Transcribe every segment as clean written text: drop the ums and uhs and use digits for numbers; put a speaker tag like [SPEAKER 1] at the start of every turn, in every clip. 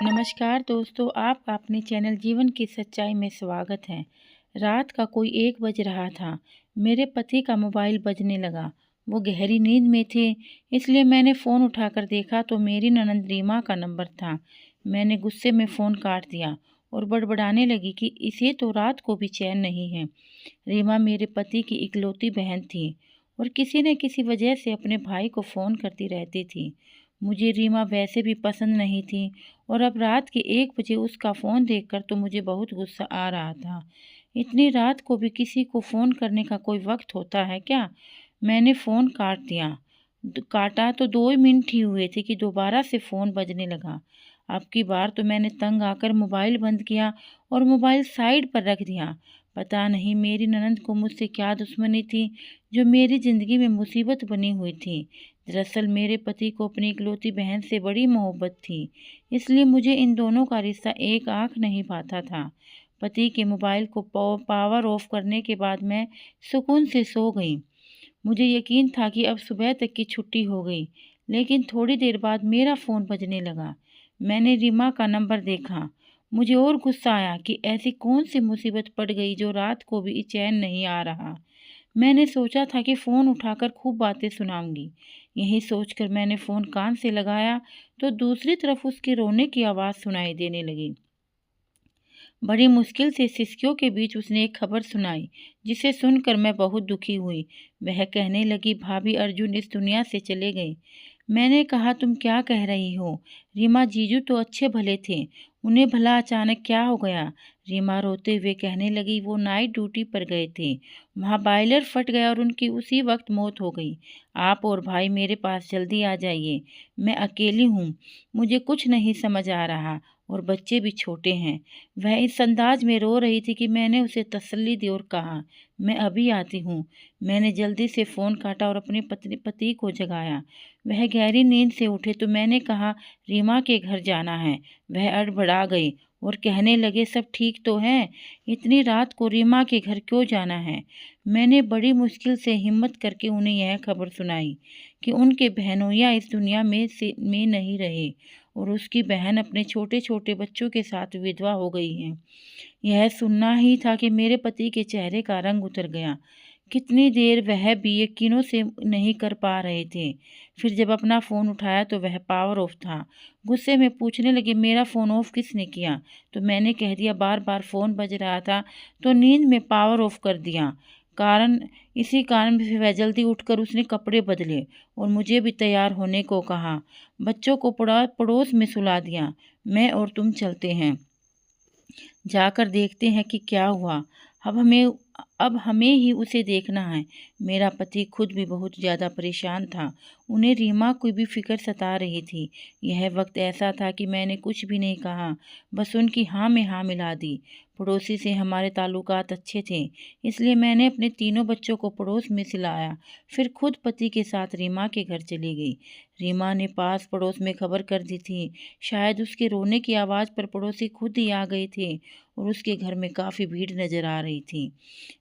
[SPEAKER 1] नमस्कार दोस्तों, आपका अपने चैनल जीवन की सच्चाई में स्वागत है। रात का कोई 1 बज रहा था। मेरे पति का मोबाइल बजने लगा। वो गहरी नींद में थे, इसलिए मैंने फ़ोन उठाकर देखा तो मेरी ननंद रीमा का नंबर था। मैंने गुस्से में फ़ोन काट दिया और बड़बड़ाने लगी कि इसे तो रात को भी चैन नहीं है। रीमा मेरे पति की इकलौती बहन थी और किसी न किसी वजह से अपने भाई को फ़ोन करती रहती थी। मुझे रीमा वैसे भी पसंद नहीं थी और अब रात के 1 बजे उसका फ़ोन देखकर तो मुझे बहुत गुस्सा आ रहा था। इतनी रात को भी किसी को फ़ोन करने का कोई वक़्त होता है क्या? मैंने फ़ोन काट दिया। काटा तो 2 मिनट ही हुए थे कि दोबारा से फ़ोन बजने लगा। अब की बार तो मैंने तंग आकर मोबाइल बंद किया और मोबाइल साइड पर रख दिया। पता नहीं मेरी ननंद को मुझसे क्या दुश्मनी थी, जो मेरी ज़िंदगी में मुसीबत बनी हुई थी। दरअसल मेरे पति को अपनी इकलौती बहन से बड़ी मोहब्बत थी, इसलिए मुझे इन दोनों का रिश्ता एक आँख नहीं पाता था। पति के मोबाइल को पावर ऑफ करने के बाद मैं सुकून से सो गई। मुझे यकीन था कि अब सुबह तक की छुट्टी हो गई, लेकिन थोड़ी देर बाद मेरा फ़ोन बजने लगा। मैंने रीमा का नंबर देखा। मुझे और गुस्सा आया कि ऐसी कौन सी मुसीबत पड़ गई जो रात को भी चैन नहीं आ रहा। मैंने सोचा था कि फ़ोन उठाकर खूब बातें सुनाऊंगी। यही सोचकर मैंने फ़ोन कान से लगाया तो दूसरी तरफ उसके रोने की आवाज़ सुनाई देने लगी। बड़ी मुश्किल से सिसकियों के बीच उसने एक खबर सुनाई, जिसे सुनकर मैं बहुत दुखी हुई। वह कहने लगी, भाभी अर्जुन इस दुनिया से चले गए। मैंने कहा, तुम क्या कह रही हो? रीमा, जीजू तो अच्छे भले थे, उन्हें भला अचानक क्या हो गया? रीमा रोते हुए कहने लगी, वो नाइट ड्यूटी पर गए थे, वहाँ बॉयलर फट गया और उनकी उसी वक्त मौत हो गई। आप और भाई मेरे पास जल्दी आ जाइए, मैं अकेली हूँ, मुझे कुछ नहीं समझ आ रहा और बच्चे भी छोटे हैं। वह इस अंदाज में रो रही थी कि मैंने उसे तसल्ली दी और कहा, मैं अभी आती हूँ। मैंने जल्दी से फ़ोन काटा और अपने पति को जगाया। वह गहरी नींद से उठे तो मैंने कहा, रीमा के घर जाना है। वह अड़बड़ा गई और कहने लगे, सब ठीक तो है? इतनी रात को रीमा के घर क्यों जाना है? मैंने बड़ी मुश्किल से हिम्मत करके उन्हें यह खबर सुनाई कि उनके बहनोइया इस दुनिया में नहीं रहे और उसकी बहन अपने छोटे छोटे बच्चों के साथ विधवा हो गई है। यह सुनना ही था कि मेरे पति के चेहरे का रंग उतर गया। कितनी देर वह भी यकीनों से नहीं कर पा रहे थे। फिर जब अपना फ़ोन उठाया तो वह पावर ऑफ था। गुस्से में पूछने लगे, मेरा फ़ोन ऑफ किसने किया? तो मैंने कह दिया, बार बार फ़ोन बज रहा था तो नींद में पावर ऑफ कर दिया। कारण इसी कारण फिर वह जल्दी उठकर उसने कपड़े बदले और मुझे भी तैयार होने को कहा। बच्चों को पड़ोस में सुला दिया। मैं और तुम चलते हैं, जाकर देखते हैं कि क्या हुआ। अब हमें अब हमें ही उसे देखना है। मेरा पति खुद भी बहुत ज़्यादा परेशान था। उन्हें रीमा की भी फिक्र सता रही थी। यह वक्त ऐसा था कि मैंने कुछ भी नहीं कहा, बस उनकी हाँ में हाँ मिला दी। पड़ोसी से हमारे ताल्लुकात अच्छे थे, इसलिए मैंने अपने तीनों बच्चों को पड़ोस में सिलाया, फिर खुद पति के साथ रीमा के घर चली गई। रीमा ने पास पड़ोस में खबर कर दी थी। शायद उसके रोने की आवाज़ पर पड़ोसी खुद ही आ गए थे और उसके घर में काफ़ी भीड़ नज़र आ रही थी।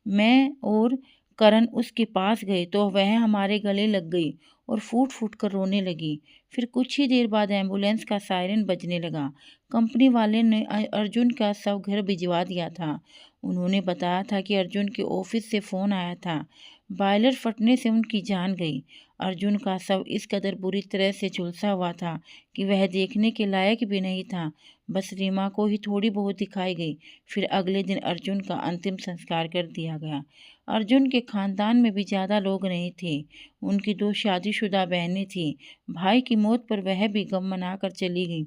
[SPEAKER 1] मैं और करण उसके पास गए तो वह हमारे गले लग गई और फूट फूट कर रोने लगी। फिर कुछ ही देर बाद एम्बुलेंस का सायरन बजने लगा। कंपनी वाले ने अर्जुन का शव घर भिजवा दिया था। उन्होंने बताया था कि अर्जुन के ऑफिस से फ़ोन आया था, बॉयलर फटने से उनकी जान गई। अर्जुन का शव इस कदर बुरी तरह से झुलसा हुआ था कि वह देखने के लायक भी नहीं था। बस रीमा को ही थोड़ी बहुत दिखाई गई। फिर अगले दिन अर्जुन का अंतिम संस्कार कर दिया गया। अर्जुन के खानदान में भी ज़्यादा लोग नहीं थे। उनकी 2 शादीशुदा बहनें थीं। भाई की मौत पर वह भी गम मनाकर चली गई।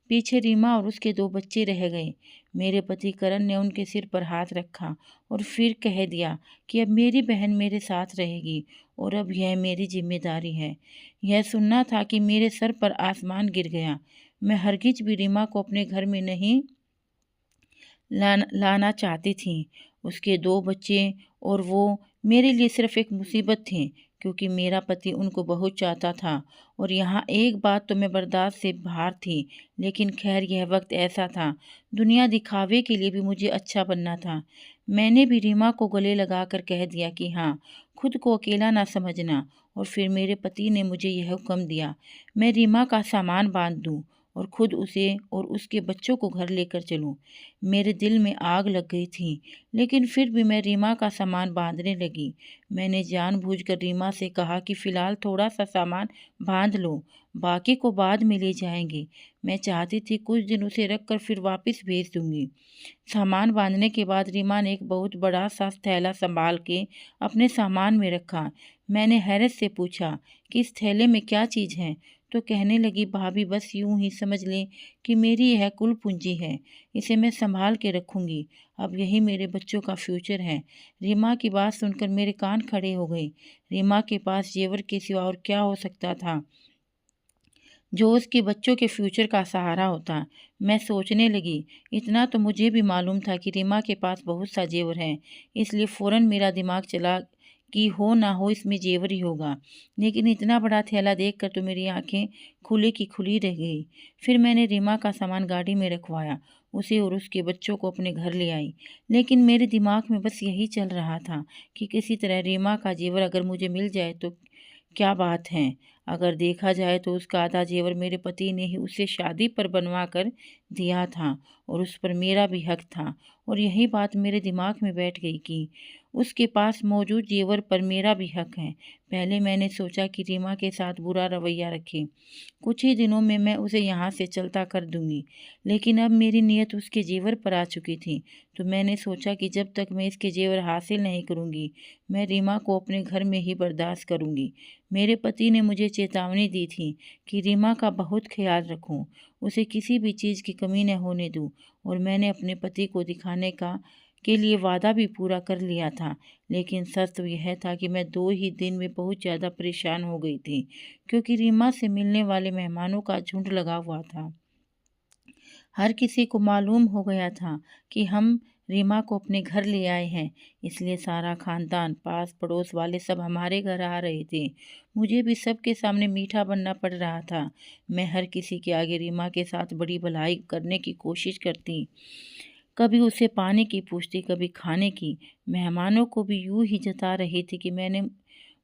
[SPEAKER 1] पीछे रीमा और उसके 2 बच्चे रह गए। मेरे पति करण ने उनके सिर पर हाथ रखा और फिर कह दिया कि अब मेरी बहन मेरे साथ रहेगी और अब यह मेरी जिम्मेदारी है। यह सुनना था कि मेरे सर पर आसमान गिर गया। मैं हरगिज भी रीमा को अपने घर में नहीं लाना चाहती थी। उसके 2 बच्चे और वो मेरे लिए सिर्फ एक मुसीबत थे, क्योंकि मेरा पति उनको बहुत चाहता था और यहाँ एक बात तो मैं बर्दाश्त से बाहर थी। लेकिन खैर, यह वक्त ऐसा था। दुनिया दिखावे के लिए भी मुझे अच्छा बनना था। मैंने भी रीमा को गले लगाकर कह दिया कि हाँ, खुद को अकेला ना समझना। और फिर मेरे पति ने मुझे यह हुक्म दिया, मैं रीमा का सामान बांध दूँ और खुद उसे और उसके बच्चों को घर लेकर चलूं। मेरे दिल में आग लग गई थी, लेकिन फिर भी मैं रीमा का सामान बांधने लगी। मैंने जानबूझकर रीमा से कहा कि फ़िलहाल थोड़ा सा सामान बांध लो, बाकी को बाद में ले जाएंगे। मैं चाहती थी कुछ दिन उसे रख कर फिर वापस भेज दूंगी। सामान बांधने के बाद रीमा ने एक बहुत बड़ा सा थैला संभाल के अपने सामान में रखा। मैंने हैरत से पूछा कि इस थैले में क्या चीज़ है, तो कहने लगी, भाभी बस यूं ही समझ लें कि मेरी यह कुल पूंजी है, इसे मैं संभाल के रखूंगी। अब यही मेरे बच्चों का फ्यूचर है। रीमा की बात सुनकर मेरे कान खड़े हो गए। रीमा के पास जेवर के सिवा और क्या हो सकता था जो उसके बच्चों के फ्यूचर का सहारा होता। मैं सोचने लगी, इतना तो मुझे भी मालूम था कि रीमा के पास बहुत सा जेवर है, इसलिए फ़ौरन मेरा दिमाग चला कि हो ना हो इसमें जेवर ही होगा। लेकिन इतना बड़ा थैला देखकर तो मेरी आंखें खुली की खुली रह गई। फिर मैंने रीमा का सामान गाड़ी में रखवाया, उसे और उसके बच्चों को अपने घर ले आई। लेकिन मेरे दिमाग में बस यही चल रहा था कि किसी तरह रीमा का जेवर अगर मुझे मिल जाए तो क्या बात है। अगर देखा जाए तो उसका आधा जेवर मेरे पति ने ही उसे शादी पर बनवा कर दिया था और उस पर मेरा भी हक था। और यही बात मेरे दिमाग में बैठ गई कि उसके पास मौजूद जेवर पर मेरा भी हक है। पहले मैंने सोचा कि रीमा के साथ बुरा रवैया रखे, कुछ ही दिनों में मैं उसे यहाँ से चलता कर दूंगी। लेकिन अब मेरी नीयत उसके जेवर पर आ चुकी थी, तो मैंने सोचा कि जब तक मैं इसके जेवर हासिल नहीं करूंगी, मैं रीमा को अपने घर में ही बर्दाश्त करूंगी। मेरे पति ने मुझे चेतावनी दी थी कि रीमा का बहुत ख्याल रखूं, उसे किसी भी चीज़ की कमी न होने दूं, और मैंने अपने पति को दिखाने का के लिए वादा भी पूरा कर लिया था। लेकिन सच तो यह था कि मैं 2 ही दिन में बहुत ज़्यादा परेशान हो गई थी, क्योंकि रीमा से मिलने वाले मेहमानों का झुंड लगा हुआ था। हर किसी को मालूम हो गया था कि हम रीमा को अपने घर ले आए हैं, इसलिए सारा खानदान, पास पड़ोस वाले सब हमारे घर आ रहे थे। मुझे भी सबके सामने मीठा बनना पड़ रहा था। मैं हर किसी के आगे रीमा के साथ बड़ी भलाई करने की कोशिश करती, कभी उसे पानी की पूछती, कभी खाने की। मेहमानों को भी यूं ही जता रही थी कि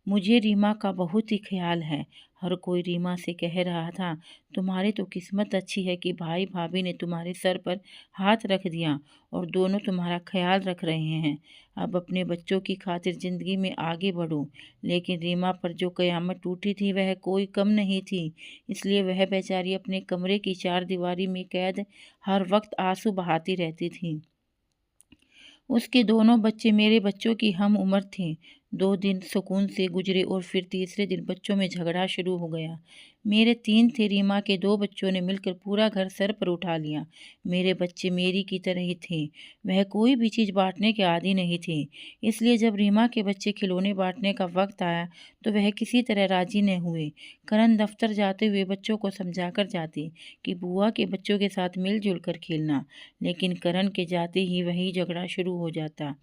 [SPEAKER 1] मुझे रीमा का बहुत ही ख्याल है। हर कोई रीमा से कह रहा था, तुम्हारी तो किस्मत अच्छी है कि भाई भाभी ने तुम्हारे सर पर हाथ रख दिया और दोनों तुम्हारा ख्याल रख रहे हैं। अब अपने बच्चों की खातिर ज़िंदगी में आगे बढ़ो। लेकिन रीमा पर जो क़यामत टूटी थी वह कोई कम नहीं थी, इसलिए वह बेचारी अपने कमरे की चारदीवारी में कैद हर वक्त आंसू बहाती रहती थी। उसके दोनों बच्चे मेरे बच्चों की हम उम्र थे। 2 दिन सुकून से गुजरे और फिर तीसरे दिन बच्चों में झगड़ा शुरू हो गया। मेरे 3 थे, रीमा के 2 बच्चों ने मिलकर पूरा घर सर पर उठा लिया। मेरे बच्चे मेरी की तरह ही थे, वह कोई भी चीज़ बांटने के आदी नहीं थे। इसलिए जब रीमा के बच्चे खिलौने बांटने का वक्त आया तो वह किसी तरह राजी न हुए। करण दफ्तर जाते हुए बच्चों को समझा कर जाती कि बुआ के बच्चों के साथ मिलजुल कर खेलना, लेकिन करण के जाते ही वही झगड़ा शुरू हो जाता।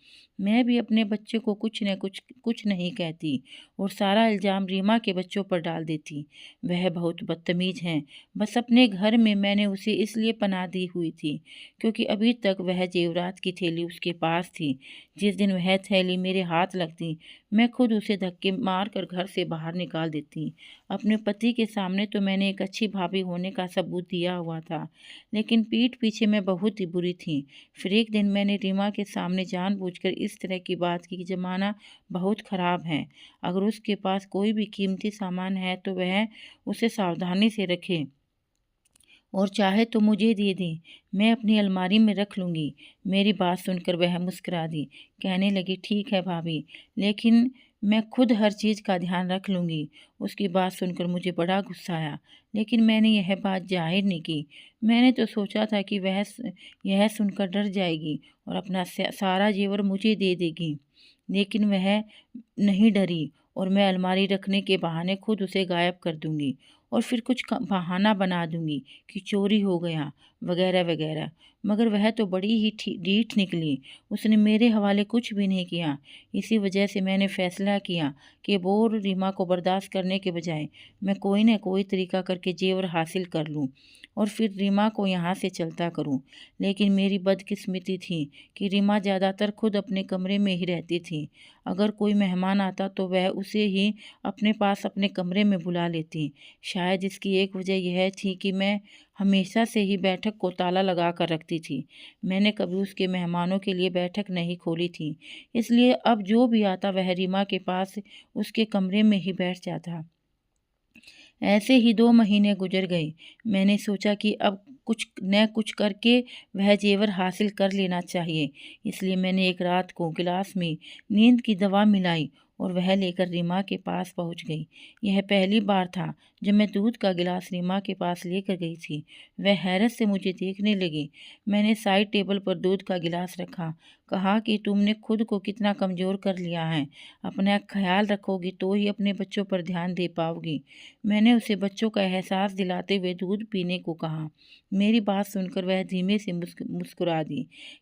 [SPEAKER 1] मैं भी अपने बच्चे को कुछ नहीं कहती और सारा इल्ज़ाम रीमा के बच्चों पर डाल देती। वह बहुत बदतमीज़ हैं। बस अपने घर में मैंने उसे इसलिए पनाह दी हुई थी क्योंकि अभी तक वह जेवरात की थैली उसके पास थी। जिस दिन वह थैली मेरे हाथ लगती, मैं खुद उसे धक्के मार कर घर से बाहर निकाल देती। अपने पति के सामने तो मैंने एक अच्छी भाभी होने का सबूत दिया हुआ था, लेकिन पीठ पीछे मैं बहुत ही बुरी थी। फिर एक दिन मैंने रीमा के सामने जानबूझकर इस तरह की बात की कि ज़माना बहुत ख़राब है, अगर उसके पास कोई भी कीमती सामान है तो वह उसे सावधानी से रखे और चाहे तो मुझे दे दे, मैं अपनी अलमारी में रख लूँगी। मेरी बात सुनकर वह मुस्कुरा दी, कहने लगी, ठीक है भाभी, लेकिन मैं खुद हर चीज़ का ध्यान रख लूँगी। उसकी बात सुनकर मुझे बड़ा गुस्सा आया, लेकिन मैंने यह बात जाहिर नहीं की। मैंने तो सोचा था कि यह सुनकर डर जाएगी और अपना सारा जेवर मुझे दे देगी, लेकिन वह नहीं डरी और मैं अलमारी रखने के बहाने खुद उसे गायब कर दूंगी और फिर कुछ बहाना बना दूंगी कि चोरी हो गया वगैरह वगैरह। मगर वह तो बड़ी ही ढीठ निकली, उसने मेरे हवाले कुछ भी नहीं किया। इसी वजह से मैंने फैसला किया कि वो रीमा को बर्दाश्त करने के बजाय मैं कोई न कोई तरीका करके जेवर हासिल कर लूं और फिर रीमा को यहाँ से चलता करूँ। लेकिन मेरी बदकिस्मती थी कि रीमा ज़्यादातर खुद अपने कमरे में ही रहती थी। अगर कोई मेहमान आता तो वह उसे ही अपने पास अपने कमरे में बुला लेती। शायद इसकी एक वजह यह थी कि मैं हमेशा से ही बैठक को ताला लगा कर रखती थी। मैंने कभी उसके मेहमानों के लिए बैठक नहीं खोली थी, इसलिए अब जो भी आता वह रीमा के पास उसके कमरे में ही बैठ जाता। ऐसे ही 2 महीने गुजर गए। मैंने सोचा कि अब कुछ न कुछ करके वह जेवर हासिल कर लेना चाहिए। इसलिए मैंने एक रात को गिलास में नींद की दवा मिलाई और वह लेकर रीमा के पास पहुंच गई। यह पहली बार था जब मैं दूध का गिलास रीमा के पास लेकर गई थी। वह हैरत से मुझे देखने लगी। मैंने साइड टेबल पर दूध का गिलास रखा। कहा कि तुमने खुद को कितना कमज़ोर कर लिया है। अपना ख्याल रखोगी तो ही अपने बच्चों पर ध्यान दे पाओगी। मैंने उसे बच्चों का एहसास दिलाते हुए दूध पीने को कहा। मेरी बात सुनकर वह धीमे से मुस्कुरा दी।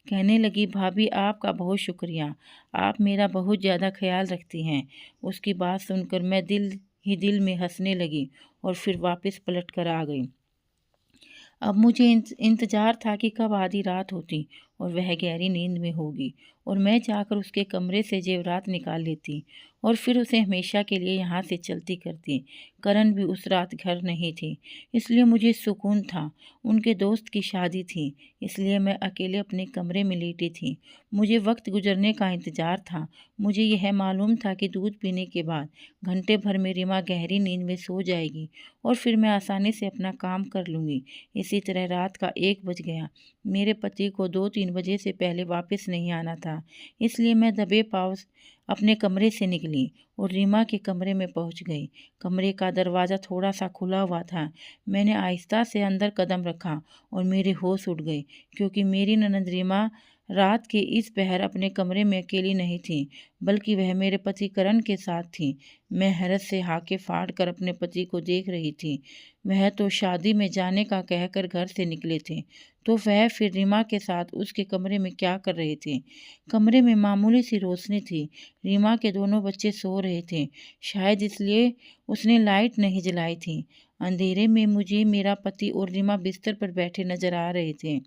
[SPEAKER 1] कहने लगी, भाभी आपका बहुत शुक्रिया, आप मेरा बहुत ज़्यादा ख्याल रखती हैं। उसकी बात सुनकर मैं दिल में हंसने लगी और फिर वापस पलट कर आ गई। अब मुझे इंतज़ार था कि कब आधी रात होती और वह गहरी नींद में होगी और मैं जाकर उसके कमरे से जेवरात निकाल लेती और फिर उसे हमेशा के लिए यहाँ से चलती करती। करण भी उस रात घर नहीं थी, इसलिए मुझे सुकून था। उनके दोस्त की शादी थी, इसलिए मैं अकेले अपने कमरे में लेटी थी। मुझे वक्त गुजरने का इंतज़ार था। मुझे यह मालूम था कि दूध पीने के बाद घंटे भर में रीमा गहरी नींद में सो जाएगी और फिर मैं आसानी से अपना काम कर लूँगी। इसी तरह रात का 1 बज गया। मेरे पति को 2-3 बजे से पहले वापस नहीं आना था, इसलिए मैं दबे पाँव अपने कमरे से निकली और रीमा के कमरे में पहुंच गई। कमरे का दरवाज़ा थोड़ा सा खुला हुआ था। मैंने आहिस्ता से अंदर कदम रखा और मेरे होश उड़ गए, क्योंकि मेरी ननद रीमा रात के इस पहर अपने कमरे में अकेली नहीं थी, बल्कि वह मेरे पति करण के साथ थी। मैं हैरत से हाके फाड़ कर अपने पति को देख रही थी। वह तो शादी में जाने का कहकर घर से निकले थे, तो वह फिर रीमा के साथ उसके कमरे में क्या कर रहे थे। कमरे में मामूली सी रोशनी थी। रीमा के दोनों बच्चे सो रहे थे, शायद इसलिए उसने लाइट नहीं जलाई थी। अंधेरे में मुझे मेरा पति और रीमा बिस्तर पर बैठे नजर आ रहे थे,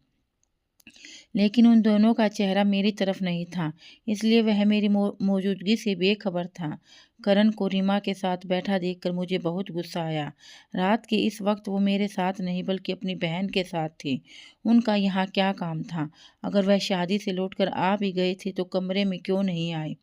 [SPEAKER 1] लेकिन उन दोनों का चेहरा मेरी तरफ नहीं था, इसलिए वह मेरी मौजूदगी से बेखबर था। करण को रीमा के साथ बैठा देखकर मुझे बहुत गुस्सा आया। रात के इस वक्त वो मेरे साथ नहीं बल्कि अपनी बहन के साथ थे। उनका यहाँ क्या काम था? अगर वह शादी से लौटकर आ भी गए थे तो कमरे में क्यों नहीं आए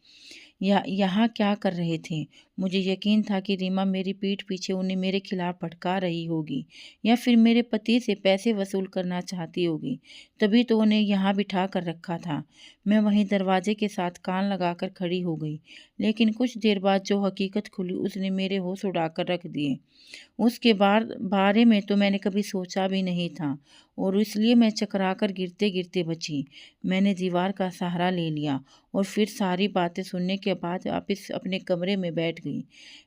[SPEAKER 1] या यहाँ क्या कर रहे थे? मुझे यकीन था कि रीमा मेरी पीठ पीछे उन्हें मेरे खिलाफ भड़का रही होगी या फिर मेरे पति से पैसे वसूल करना चाहती होगी, तभी तो उन्हें यहाँ बिठा कर रखा था। मैं वहीं दरवाजे के साथ कान लगाकर खड़ी हो गई, लेकिन कुछ देर बाद जो हकीकत खुली उसने मेरे होश उड़ाकर रख दिए। उसके बारे में तो मैंने कभी सोचा भी नहीं था और इसलिए मैं चकराकर गिरते गिरते बची। मैंने दीवार का सहारा ले लिया और फिर सारी बातें सुनने के बाद वापस अपने कमरे में बैठ गई।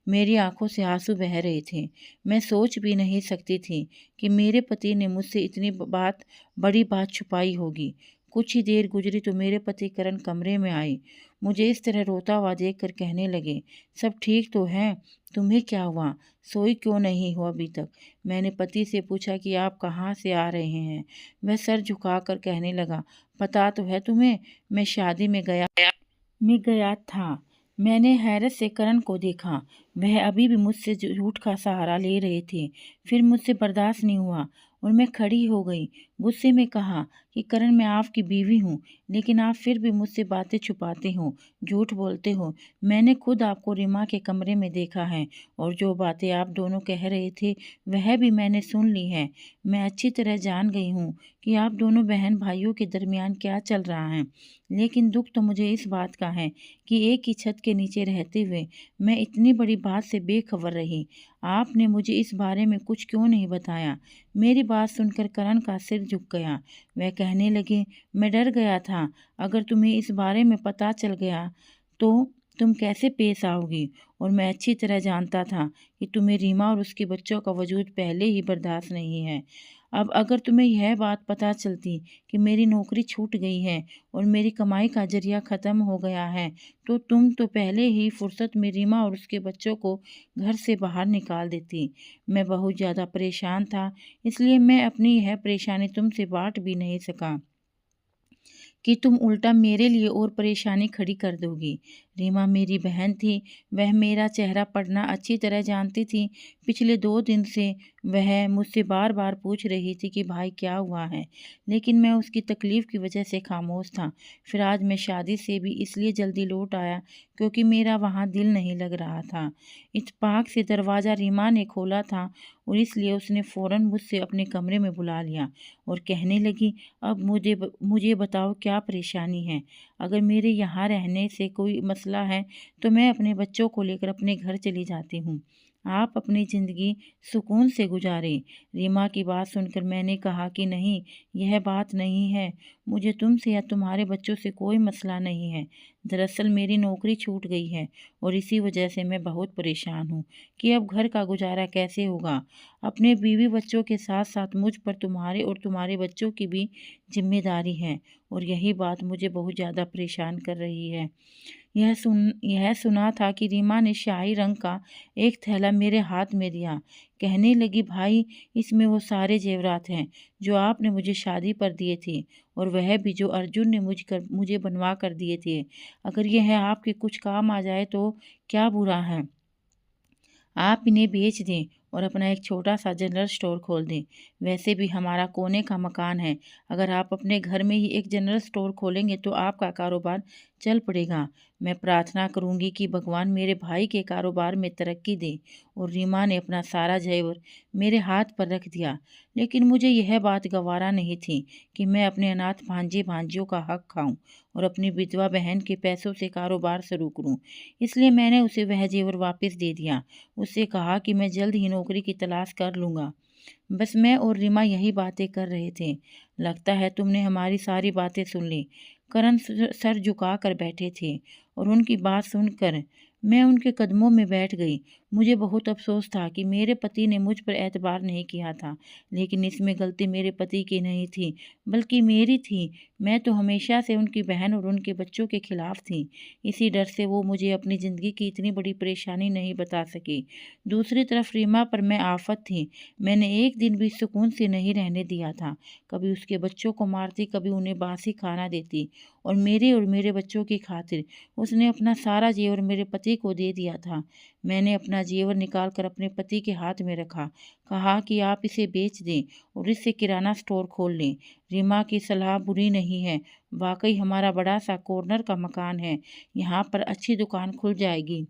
[SPEAKER 1] मेरी आंखों से आंसू बह रहे थे। मैं सोच भी नहीं सकती थी कि मेरे पति ने मुझसे इतनी बड़ी बात छुपाई होगी। कुछ ही देर गुजरी तो मेरे पति करण कमरे में आए। मुझे इस तरह रोता हुआ देखकर कहने लगे, सब ठीक तो है? तुम्हें क्या हुआ? सोई क्यों नहीं हो अभी तक? मैंने पति से पूछा कि आप कहाँ से आ रहे हैं? वह सर झुकाकर कहने लगा, पता तो है तुम्हें, मैं शादी में गया था। मैंने हैरत से करण को देखा। वह अभी भी मुझसे झूठ का सहारा ले रहे थे। फिर मुझसे बर्दाश्त नहीं हुआ और मैं खड़ी हो गई। गुस्से में कहा कि करण, मैं आपकी बीवी हूँ, लेकिन आप फिर भी मुझसे बातें छुपाते हो, झूठ बोलते हो। मैंने खुद आपको रीमा के कमरे में देखा है और जो बातें आप दोनों कह रहे थे वह भी मैंने सुन ली है। मैं अच्छी तरह जान गई हूँ कि आप दोनों बहन भाइयों के दरमियान क्या चल रहा है, लेकिन दुख तो मुझे इस बात का है कि एक ही छत के नीचे रहते हुए मैं इतनी बड़ी बात से बेखबर रही। आपने मुझे इस बारे में कुछ क्यों नहीं बताया? मेरी बात सुनकर करण का सिर झुक गया। वह कहने लगे, मैं डर गया था अगर तुम्हें इस बारे में पता चल गया तो तुम कैसे पेश आओगी, और मैं अच्छी तरह जानता था कि तुम्हें रीमा और उसके बच्चों का वजूद पहले ही बर्दाश्त नहीं है। अब अगर तुम्हें यह बात पता चलती कि मेरी नौकरी छूट गई है और मेरी कमाई का ज़रिया ख़त्म हो गया है, तो तुम तो पहले ही फुर्सत में रीमा और उसके बच्चों को घर से बाहर निकाल देती। मैं बहुत ज़्यादा परेशान था, इसलिए मैं अपनी यह परेशानी तुमसे बाँट भी नहीं सका कि तुम उल्टा मेरे लिए और परेशानी खड़ी कर दोगी। रीमा मेरी बहन थी, वह मेरा चेहरा पढ़ना अच्छी तरह जानती थी। पिछले 2 दिन से वह मुझसे बार-बार पूछ रही थी कि भाई क्या हुआ है, लेकिन मैं उसकी तकलीफ़ की वजह से खामोश था। फिर आज मैं शादी से भी इसलिए जल्दी लौट आया क्योंकि मेरा वहाँ दिल नहीं लग रहा था। इत्तेफाक से दरवाज़ा रीमा ने खोला था और इसलिए उसने फ़ौरन मुझसे अपने कमरे में बुला लिया और कहने लगी, अब मुझे बताओ क्या परेशानी है? अगर मेरे यहाँ रहने से कोई मसला है तो मैं अपने बच्चों को लेकर अपने घर चली जाती हूँ। आप अपनी ज़िंदगी सुकून से गुजारें। रीमा की बात सुनकर मैंने कहा कि नहीं, यह बात नहीं है। मुझे तुमसे या तुम्हारे बच्चों से कोई मसला नहीं है। दरअसल मेरी नौकरी छूट गई है और इसी वजह से मैं बहुत परेशान हूँ कि अब घर का गुजारा कैसे होगा। अपने बीवी बच्चों के साथ साथ मुझ पर तुम्हारे और तुम्हारे बच्चों की भी जिम्मेदारी है और यही बात मुझे बहुत ज़्यादा परेशान कर रही है। यह सुना था कि रीमा ने शाही रंग का एक थैला मेरे हाथ में दिया। कहने लगी, भाई इसमें वो सारे जेवरात हैं जो आपने मुझे शादी पर दिए थे और वह भी जो अर्जुन ने मुझे बनवा कर दिए थे। अगर यह आपके कुछ काम आ जाए तो क्या बुरा है। आप इन्हें बेच दें और अपना एक छोटा सा जनरल स्टोर खोल दें। वैसे भी हमारा कोने का मकान है। अगर आप अपने घर में ही एक जनरल स्टोर खोलेंगे तो आपका कारोबार चल पड़ेगा। मैं प्रार्थना करूंगी कि भगवान मेरे भाई के कारोबार में तरक्की दे। और रीमा ने अपना सारा जेवर मेरे हाथ पर रख दिया। लेकिन मुझे यह बात गवारा नहीं थी कि मैं अपने अनाथ भांजे भांजियों का हक खाऊं और अपनी विधवा बहन के पैसों से कारोबार शुरू करूं। इसलिए मैंने उसे वह जेवर वापस दे दिया। उससे कहा कि मैं जल्द ही नौकरी की तलाश कर लूँगा। बस मैं और रीमा यही बातें कर रहे थे। लगता है तुमने हमारी सारी बातें सुन ली। करण सर झुका कर बैठे थे और उनकी बात सुनकर मैं उनके कदमों में बैठ गई। मुझे बहुत अफसोस था कि मेरे पति ने मुझ पर एतबार नहीं किया था, लेकिन इसमें गलती मेरे पति की नहीं थी, बल्कि मेरी थी। मैं तो हमेशा से उनकी बहन और उनके बच्चों के खिलाफ थी। इसी डर से वो मुझे अपनी ज़िंदगी की इतनी बड़ी परेशानी नहीं बता सकी। दूसरी तरफ रीमा पर मैं आफत थी। मैंने एक दिन भी सुकून से नहीं रहने दिया था। कभी उसके बच्चों को मारती, कभी उन्हें बासी खाना देती और मेरे बच्चों की खातिर उसने अपना सारा जेवर मेरे पति को दे दिया था। मैंने अपना जेवर निकाल कर अपने पति के हाथ में रखा, कहा कि आप इसे बेच दें और इससे किराना स्टोर खोल लें। रीमा की सलाह बुरी नहीं है। वाकई हमारा बड़ा सा कॉर्नर का मकान है। यहाँ पर अच्छी दुकान खुल जाएगी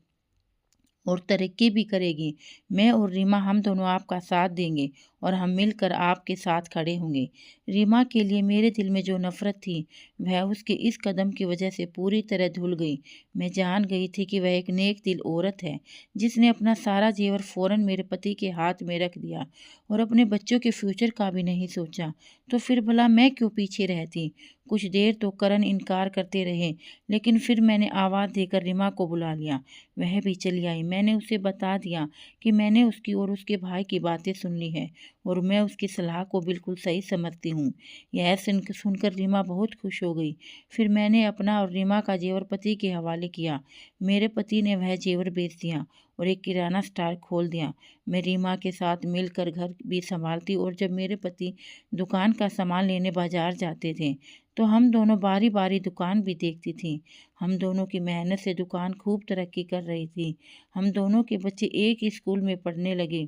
[SPEAKER 1] और तरक्की भी करेगी। मैं और रीमा हम दोनों आपका साथ देंगे और हम मिलकर आपके साथ खड़े होंगे। रीमा के लिए मेरे दिल में जो नफ़रत थी वह उसके इस कदम की वजह से पूरी तरह धुल गई। मैं जान गई थी कि वह एक नेक दिल औरत है जिसने अपना सारा जेवर फ़ौरन मेरे पति के हाथ में रख दिया और अपने बच्चों के फ्यूचर का भी नहीं सोचा। तो फिर भला मैं क्यों पीछे रहती। कुछ देर तो करण इनकार करते रहे, लेकिन फिर मैंने आवाज़ देकर रीमा को बुला लिया। वह भी चली आई। मैंने उसे बता दिया कि मैंने उसकी और उसके भाई की बातें सुन ली है और मैं उसकी सलाह को बिल्कुल सही समझती हूँ। यह सुनकर रीमा बहुत खुश हो गई। फिर मैंने अपना और रीमा का जेवर पति के हवाले किया। मेरे पति ने वह जेवर बेच दिया और एक किराना स्टोर खोल दिया। मैं रीमा के साथ मिलकर घर भी संभालती और जब मेरे पति दुकान का सामान लेने बाजार जाते थे तो हम दोनों बारी बारी दुकान भी देखती थी। हम दोनों की मेहनत से दुकान खूब तरक्की कर रही थी। हम दोनों के बच्चे एक ही स्कूल में पढ़ने लगे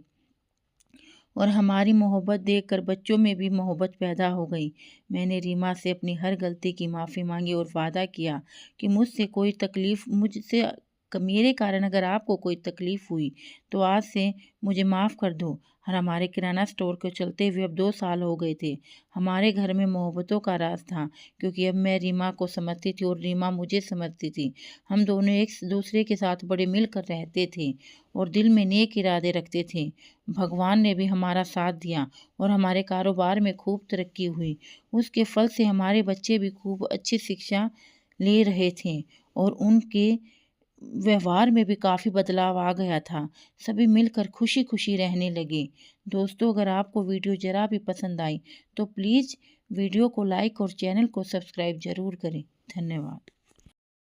[SPEAKER 1] और हमारी मोहब्बत देखकर बच्चों में भी मोहब्बत पैदा हो गई। मैंने रीमा से अपनी हर गलती की माफ़ी मांगी और वादा किया कि मुझसे मेरे कारण अगर आपको कोई तकलीफ़ हुई तो आज से मुझे माफ़ कर दो। और हमारे किराना स्टोर को चलते हुए अब 2 साल हो गए थे। हमारे घर में मोहब्बतों का राज था क्योंकि अब मैं रीमा को समझती थी और रीमा मुझे समझती थी। हम दोनों एक दूसरे के साथ बड़े मिलकर रहते थे और दिल में नेक इरादे रखते थे। भगवान ने भी हमारा साथ दिया और हमारे कारोबार में खूब तरक्की हुई। उसके फल से हमारे बच्चे भी खूब अच्छी शिक्षा ले रहे थे और उनके व्यवहार में भी काफ़ी बदलाव आ गया था। सभी मिलकर खुशी खुशी रहने लगे। दोस्तों, अगर आपको वीडियो ज़रा भी पसंद आई तो प्लीज़ वीडियो को लाइक और चैनल को सब्सक्राइब ज़रूर करें। धन्यवाद।